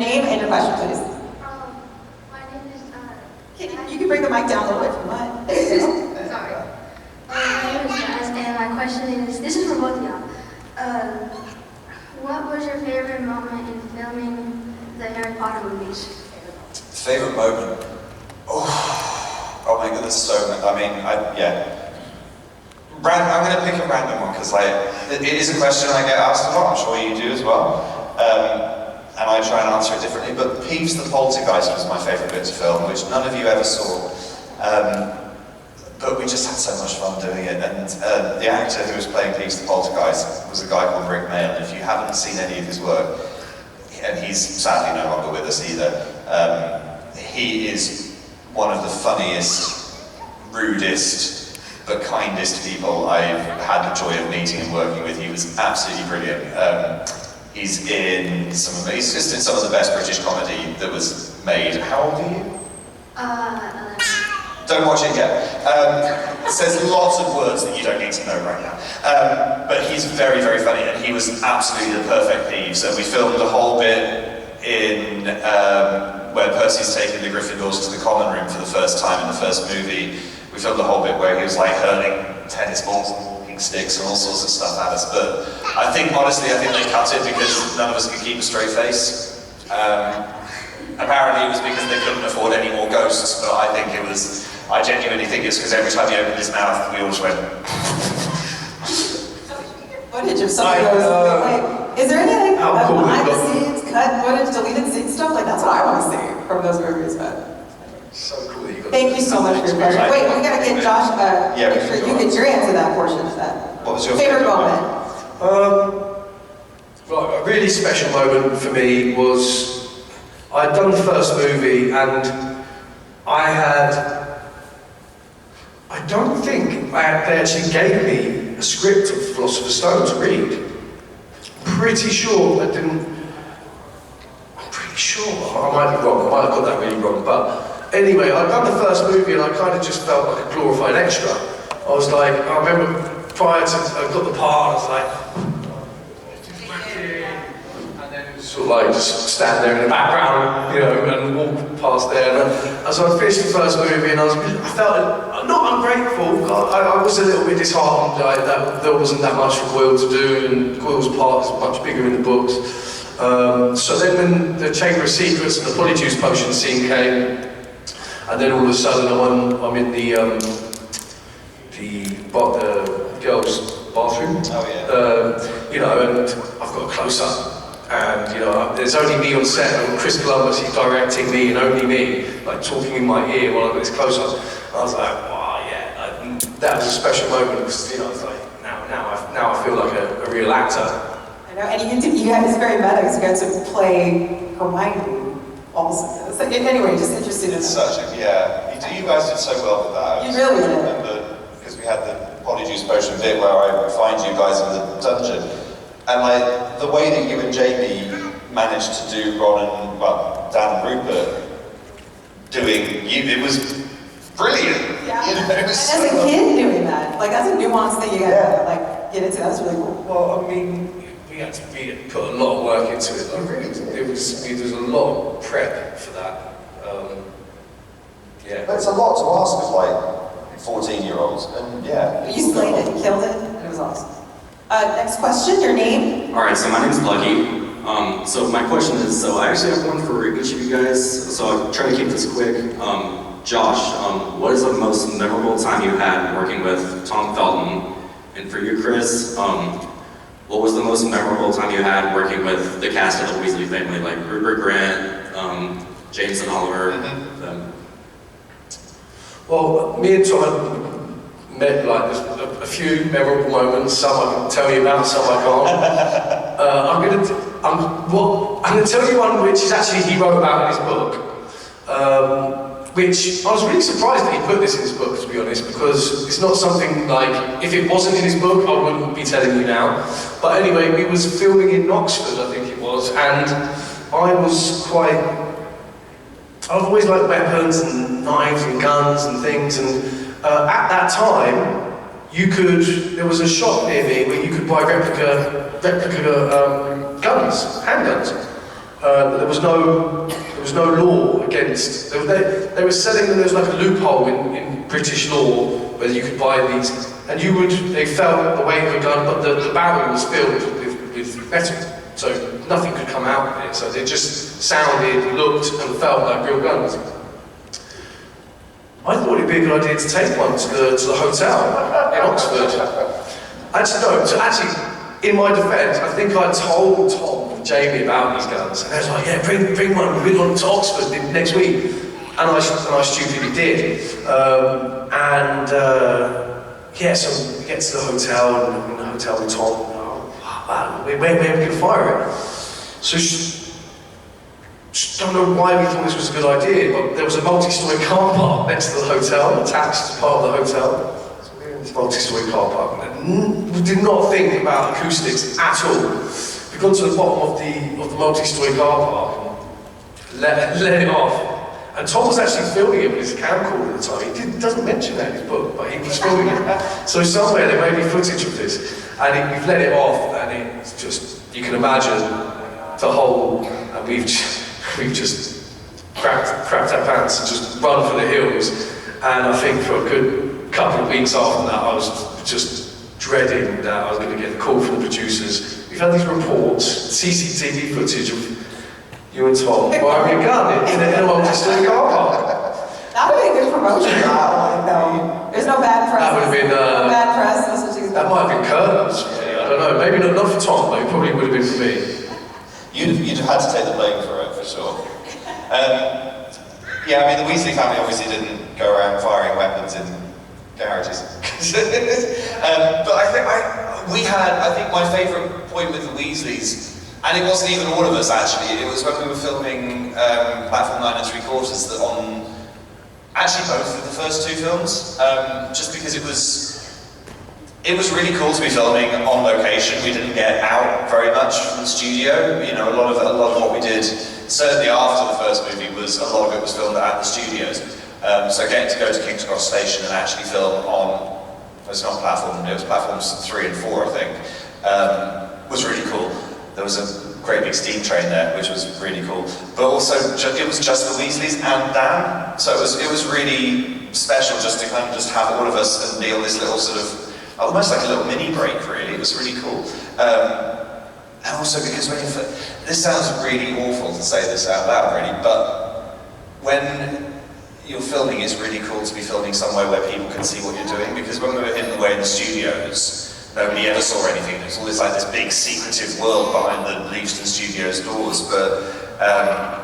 name and your question, please. My name is, You can bring the mic down a little bit from mine. There you go. sorry. My name is Jazz, and my question is, this is for both of y'all. What was your favorite moment in filming the Harry Potter movies? Favorite moment? Oh my goodness, so many. I mean, yeah. I'm going to pick a random one because it is a question I get asked a lot. I'm sure you do as well. And I try and answer it differently. But Peeves the Poltergeist was my favourite bit to film, which none of you ever saw. But we just had so much fun doing it. And the actor who was playing Peeves the Poltergeist was a guy called Rick Mail. And if you haven't seen any of his work, and he's sadly no longer with us either, he is one of the funniest, rudest, but kindest people I've had the joy of meeting and working with. He was absolutely brilliant. He's just in some of the best British comedy that was made. How old are you? Don't watch it yet. It says lots of words that you don't need to know right now. But he's very, very funny, and he was absolutely the perfect Peeves. And we filmed a whole bit in where Percy's taking the Gryffindors to the common room for the first time in the first movie. We filmed the whole bit where he was like hurling tennis balls and walking sticks and all sorts of stuff at us. But I think, honestly, they cut it because none of us could keep a straight face. Apparently it was because they couldn't afford any more ghosts, but I genuinely think it's because every time he opened his mouth, we all just went. Footage of some of those. Like, is there any behind the scenes, cut footage, deleted scenes stuff? Like, that's what I want to see from those movies, but. So cool that you got. Thank you so much for your question. Wait, we gotta get Josh, make sure you get your answer to that portion of that. What was your favorite moment? Right, a really special moment for me was I'd done the first movie and I don't think they actually gave me a script of Philosopher's Stone to read. I'm pretty sure, I might be wrong, I might have got that really wrong, but anyway, I'd done the first movie and I kind of just felt like a glorified extra. I was like, I remember prior to, I got the part, I was like, and then it was sort of like just stand there in the background, and walk past there. And as I finished the first movie, and I felt not ungrateful. I was a little bit disheartened that there wasn't that much for Goyle to do, and Goyle's part is much bigger in the books. So then when the Chamber of Secrets and the Polyjuice Potion scene came, and then all of a sudden I'm in the girls' bathroom. Oh yeah. And I've got a close-up, and there's only me on set, and Chris Columbus, he's directing me, and only me, like talking in my ear while I've got this close-up. I was like, wow, yeah, that was a special moment, because I was like, now I feel like a real actor. I know, and you guys, it's very meta, because you got to play Hermione also. So, anyway, just interested in you guys did so well with that. You really did. I remember, because we had the Polyjuice Potion bit where I find you guys in the dungeon, and like the way that you and Jamie managed to do Ron and Dan and Rupert doing you, it was brilliant. Yeah. It was and as a kid doing that, like that's a nuanced thing you gotta get into. That's really cool. Well, I mean, we had to put a lot of work into it. Like, there was a lot of prep for that. But it's a lot to ask of like 14-year-olds, and yeah. But you slayed it, you killed it, and it was awesome. Next question, your name? Alright, so my name's Lucky. So my question is, so I actually have one for each of you guys, so I'll try to keep this quick. Josh, what is the most memorable time you had working with Tom Felton? And for you, Chris, what was the most memorable time you had working with the cast of the Weasley family, like Rupert Grant, James and Oliver, them? Well, me and Tom met like a few memorable moments. Some I can tell you about, some I can't. I'm going to tell you one which is actually he wrote about in his book. Which I was really surprised that he put this in his book, to be honest, because it's not something like, if it wasn't in his book, I wouldn't be telling you now. But anyway, we was filming in Oxford, I think it was, and I've always liked weapons and knives and guns and things, and at that time, there was a shop near me where you could buy replica guns, handguns. there was no law against. They were selling them. There was like a loophole in British law where you could buy these, and they felt the weight of a gun, but the barrel was filled with metal, so nothing could come out of it. So they just sounded, looked, and felt like real guns. I thought it'd be a good idea to take one to the hotel in Oxford. Actually, in my defence, I think I told Tom and Jamie about these guns, and they was like, yeah, bring one, we're going to Oxford next week. And I stupidly did. Yeah, so we get to the hotel, and I'm in the hotel with Tom. Where are we going to fire it? So don't know why we thought this was a good idea, but there was a multi-storey car park next to the hotel, attached to part of the hotel. So we're in this multi-storey car park, and we did not think about acoustics at all. We got to the bottom of the multi-storey car park and let it off. And Tom was actually filming it with his camcorder at the time. He doesn't mention that in his book, but he was filming it. So somewhere there may be footage of this, and we've let it off, and it's just, you can imagine the whole, and we've just crapped our pants and just run for the hills. And I think for a good couple of weeks after that, I was just dreading that I was going to get a call from the producers. We've had these reports, CCTV footage of you and Tom firing a gun in a multi-storey car park. That would be a good promotion for that one, though. There's no bad press. That would have been, no bad press. That might have been curtains. I don't know. Maybe not for Tom, but it probably would have been for me. You'd have had to take the blame for it, for sure. Yeah, I mean, the Weasley family obviously didn't go around firing weapons in garages. But I think my favourite point with the Weasleys, and it wasn't even all of us actually, it was when we were filming Platform 9 3/4 that on actually both of the first two films, just because it was really cool to be filming on location. We didn't get out very much from the studio. You know, a lot of what we did, certainly after the first movie, a lot of it was filmed at the studios. So getting to go to King's Cross Station and actually film on, it's not platform, it was platforms 3 and 4, I think, was really cool. There was a great big steam train there, which was really cool. But also, it was just the Weasleys and Dan, so it was really special just to kind of just have all of us and be on this little sort of, almost like a little mini break, really. It was really cool. And also because this sounds really awful to say this out loud, really, but when you're filming, it's really cool to be filming somewhere where people can see what you're doing, because when we were hidden away in the studios, nobody ever saw anything. There's always like this big secretive world behind the Leavesden Studios doors, but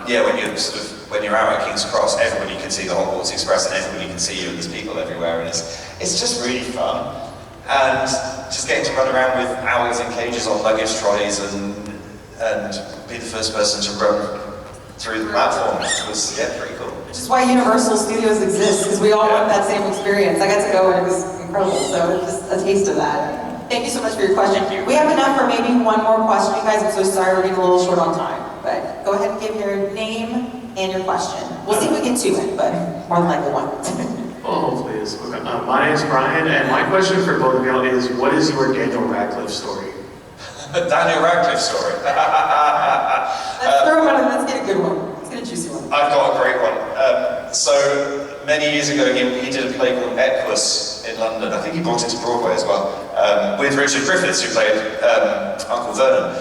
yeah, when you're out at King's Cross, everybody can see the Hogwarts Express and everybody can see you, and there's people everywhere, and it's just really fun. And just getting to run around with owls in cages on luggage trolleys and be the first person to run through the platform was, yeah, pretty cool. Which is why Universal Studios exists, because we all want that same experience. I got to go and it was incredible, so it's just a taste of that. Thank you so much for your question. We have enough for maybe one more question, you guys. I'm so sorry we're getting a little short on time, but go ahead and give your name and your question. We'll see if we get to it, but more than likely one. Well, hopefully it is. Okay. My name is Brian, and my question for both of y'all is, what is your Daniel Radcliffe story? Daniel Radcliffe story. Let's throw him out, let's get a good one. Let's get a juicy one. I've got a great one. So many years ago, he did a play called Equus in London. I think he brought it to Broadway as well, with Richard Griffiths, who played Uncle Vernon.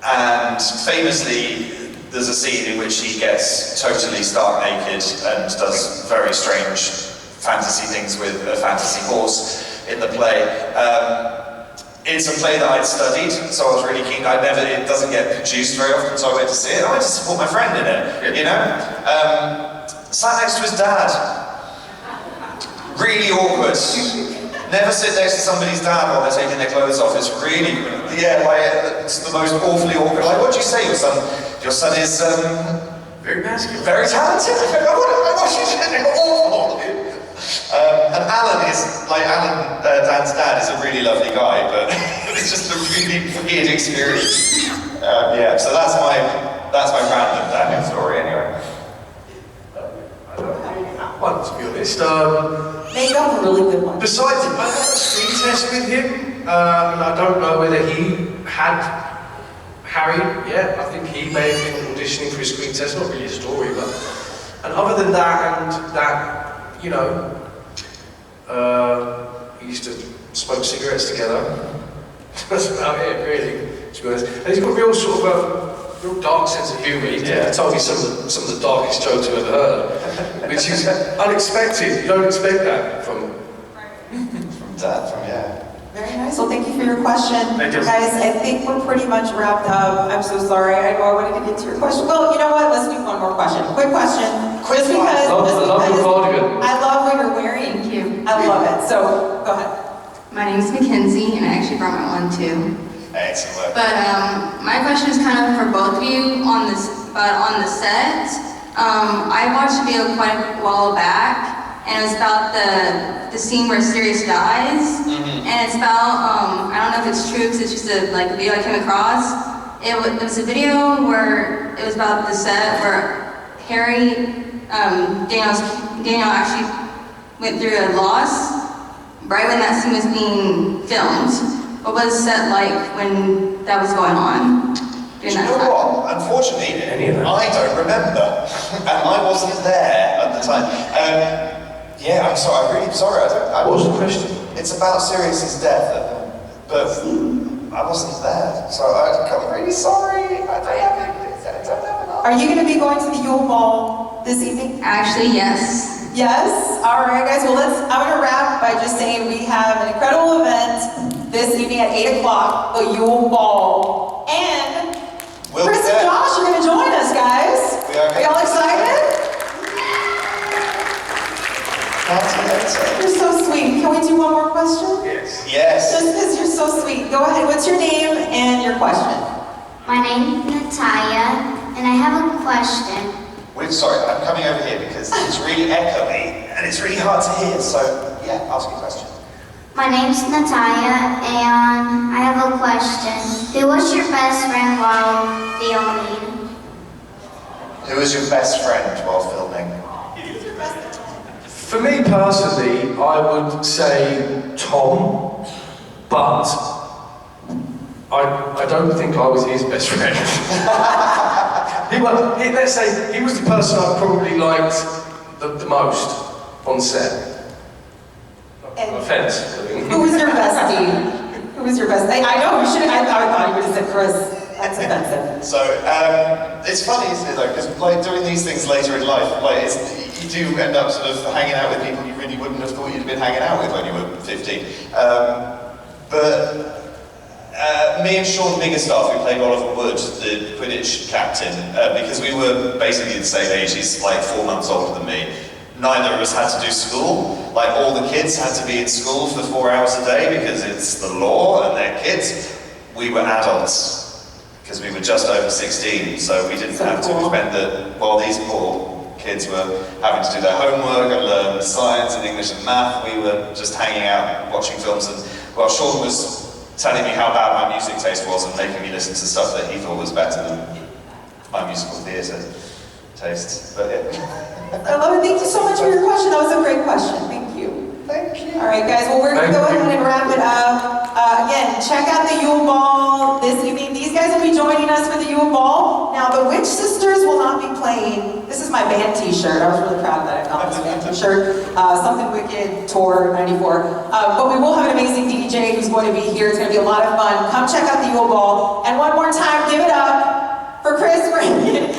And famously, there's a scene in which he gets totally stark naked and does very strange fantasy things with a fantasy horse in the play. It's a play that I'd studied, so I was really keen. It doesn't get produced very often, so I went to see it. I went to support my friend in it, you know? Sat next to his dad. Really awkward. Never sit next to somebody's dad while they're taking their clothes off. It's really, it's the most awfully awkward. Like, what do you say, your son is, Very masculine. very talented. I watched you awful. And Alan, Dan's dad, is a really lovely guy, but it's just a really weird experience. Yeah, so that's my random Daniel story anyway. I don't have one, to be honest. Make up a really good one. Besides, I had a screen test with him, and I don't know whether he had Harry, yeah, I think he may have been auditioning for his screen test, not really a story, but... And other than that, and that, you know, we used to smoke cigarettes together. That's about it, really, to be honest. And he's got a real sort of real dark sense of humour. He told me some of the darkest jokes I've ever heard, which is unexpected. You don't expect that from Dad, yeah. Very nice. Well, thank you for your question. Thank you. Guys, I think we're pretty much wrapped up. I'm so sorry. I know I wanted to get to your question. Well, you know what? Let's do one more question. Quick question. Quick Just because, I love your cardigan. I love what you're wearing. Thank you. I love it. So, go ahead. My name is Mackenzie, and I actually brought my one too. Excellent work. But my question is kind of for both of you on this, but on the set. I watched a video quite a while back, and it was about the scene where Sirius dies, and it's about I don't know if it's true because it's just a video I came across. It was a video where it was about the set where Harry, Daniel actually went through a loss right when that scene was being filmed. What was the set like when that was going on? Do you know what? Unfortunately, I don't remember, and I wasn't there at the time. Yeah, I'm sorry. I'm really sorry. What was the question? It's about Sirius's death, but I wasn't there, so I'm really sorry. I don't have an Are you going to be going to the Yule Ball this evening? Actually, yes. Yes? All right, guys. Well, I'm going to wrap by just saying we have an incredible event this evening at 8 o'clock, the Yule Ball. And Chris and Josh are going to join us, guys. Are y'all excited? You're so sweet. Can we do one more question? Yes. Yes. Just because you're so sweet. Go ahead. What's your name and your question? My name is Natalia, and I have a question. Sorry, I'm coming over here because it's really echoey and it's really hard to hear. So yeah, ask your question. My name's Natalia, and I have a question. Who was your best friend while filming? Who was your best friend while filming? For me personally, I would say Tom, but I don't think I was his best friend. Let's say he was the person I probably liked the most on set. No offense. Who was your bestie? Who was your best? I know you should. I thought you would have said Chris. That's offensive. So it's funny, isn't it, though? Because doing these things later in life, you do end up sort of hanging out with people you really wouldn't have thought you'd been hanging out with when you were 15. But me and Sean Biggerstaff, who played Oliver Wood, the Quidditch captain, because we were basically the same age. He's like 4 months older than me. Neither of us had to do school. Like, all the kids had to be in school for 4 hours a day because it's the law and they're kids. We were adults because we were just over 16, so we didn't have to spend while these poor kids were having to do their homework and learn science and English and math, we were just hanging out watching films. And while Sean was telling me how bad my music taste was and making me listen to stuff that he thought was better than my musical theatre taste. But yeah. I love it. Thank you so much for your question. That was a great question. Thank you. Thank you. All right, guys. Well, we're going to go ahead and wrap it up. Again, check out the Yule Ball this evening. These guys will be joining us for the Yule Ball. Now, the Witch Sisters will not be playing. This is my band t-shirt. I was really proud that I found this band t-shirt. Something Wicked Tour 94. But we will have an amazing DJ who's going to be here. It's going to be a lot of fun. Come check out the Yule Ball. And one more time, give it up for Chris, Rankin,